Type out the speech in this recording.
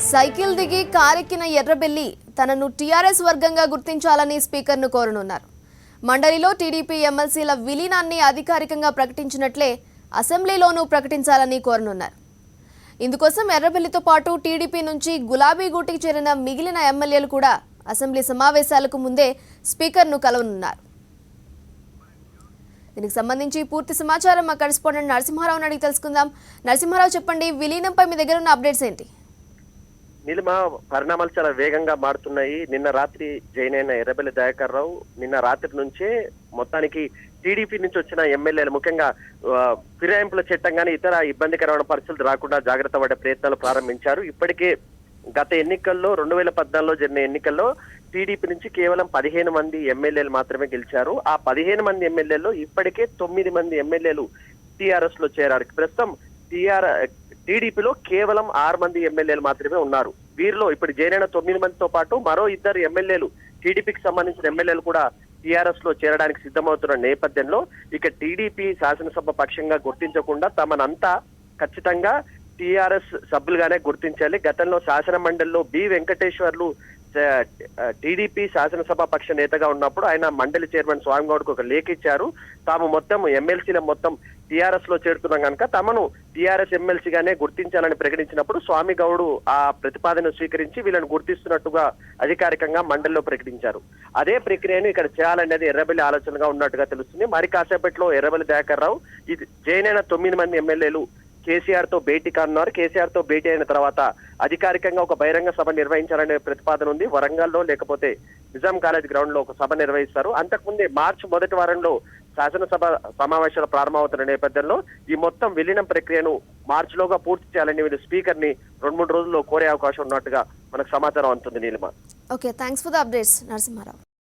Cycle దిగి కారెక్కిన ఎర్రబెల్లి తనను TRS వర్గంగా గుర్తించాలని స్పీకర్ను కోరనున్నారు. మండలిలో టీడీపీ ఎమ్మెల్సీల విలీనాన్ని అధికారికంగా ప్రకటించినట్లే అసెంబ్లీలోనూ ప్రకటించాలని కోరనున్నారు. ఇందుకోసం ఎర్రబెల్లితో పాటు టీడీపీ నుంచి గులాబీ గూటికి చేరిన మిగిలిన ఎమ్మెల్యేలు కూడా అసెంబ్లీ సమావేశాలకు ముందే స్పీకర్ను కలవనున్నారు. దీనికి సంబంధించి పూర్తి సమాచారం మా కరెస్పాండెంట్ నరసింహారావు అడిగి తెలుసుకుందాం. నరసింహారావు, చెప్పండి, విలీనంపై మీ దగ్గర ఉన్న అప్డేట్స్ ఏంటి? నీలిమ, పరిణామాలు చాలా వేగంగా మారుతున్నాయి. నిన్న రాత్రి జైన్ అయిన ఎర్రబెల్లి దయాకర్ రావు నిన్న రాత్రి నుంచే మొత్తానికి టీడీపీ నుంచి వచ్చిన ఎమ్మెల్యేలు, ముఖ్యంగా ఫిరాయింపుల చట్టం కానీ ఇతర ఇబ్బందికరమైన పరిస్థితులు రాకుండా జాగ్రత్త పడే ప్రయత్నాలు ప్రారంభించారు. ఇప్పటికే గత ఎన్నికల్లో 2014లో జరిగిన ఎన్నికల్లో టీడీపీ నుంచి కేవలం 15 మంది ఎమ్మెల్యేలు మాత్రమే గెలిచారు. ఆ 15 మంది ఎమ్మెల్యేల్లో ఇప్పటికే 9 మంది ఎమ్మెల్యేలు టీఆర్ఎస్ లో చేరారు. ప్రస్తుతం టీడీపీలో కేవలం 6 మంది ఎమ్మెల్యేలు మాత్రమే ఉన్నారు. వీరిలో ఇప్పుడు చేరిన 9 మందితో పాటు మరో 2 ఎమ్మెల్యేలు, టీడీపీకి సంబంధించిన ఎమ్మెల్యేలు కూడా టీఆర్ఎస్ లో చేరడానికి సిద్ధమవుతున్న నేపథ్యంలో ఇక టీడీపీ శాసనసభ పక్షంగా గుర్తించకుండా తమనంతా ఖచ్చితంగా టీఆర్ఎస్ సభ్యులుగానే గుర్తించాలి. గతంలో శాసన మండలిలో బి వెంకటేశ్వర్లు టీడీపీ శాసనసభ పక్ష నేతగా ఉన్నప్పుడు ఆయన మండలి చైర్మన్ స్వామిగౌడ్కు ఒక లేఖ ఇచ్చారు. తాము మొత్తం ఎమ్మెల్సీల మొత్తం టీఆర్ఎస్ లో చేరుతున్నాం కనుక తమను టీఆర్ఎస్ ఎమ్మెల్సీగానే గుర్తించాలని ప్రకటించినప్పుడు స్వామిగౌడ్ ఆ ప్రతిపాదన స్వీకరించి వీళ్ళని గుర్తిస్తున్నట్టుగా అధికారికంగా మండలిలో ప్రకటించారు. అదే ప్రక్రియను ఇక్కడ చేయాలనేది ఎర్రబెల్లి ఆలోచనగా ఉన్నట్టుగా తెలుస్తుంది. మరి కాసేపట్లో ఎర్రబెల్లి దయాకర్ రావు ఇది జైనైన 9 మంది ఎమ్మెల్యేలు కేసీఆర్ తో భేటీ కానున్నారు. కేసీఆర్ తో భేటీ అయిన తర్వాత అధికారికంగా ఒక బహిరంగ సభ నిర్వహించాలనే ప్రతిపాదన ఉంది. వరంగల్లో లేకపోతే నిజాం కాలేజ్ గ్రౌండ్ లో ఒక సభ నిర్వహిస్తారు. అంతకుముందే మార్చి మొదటి వారంలో శాసనసభ సమావేశాలు ప్రారంభమవుతున్న నేపథ్యంలో ఈ మొత్తం విలీనం ప్రక్రియను మార్చిలోగా పూర్తి చేయాలని వీళ్ళు స్పీకర్ ని 2-3 రోజుల్లో కోరే అవకాశం ఉన్నట్టుగా మనకు సమాచారం అందుతుంది. Neelima, okay, thanks for the updates Narasimha Rao.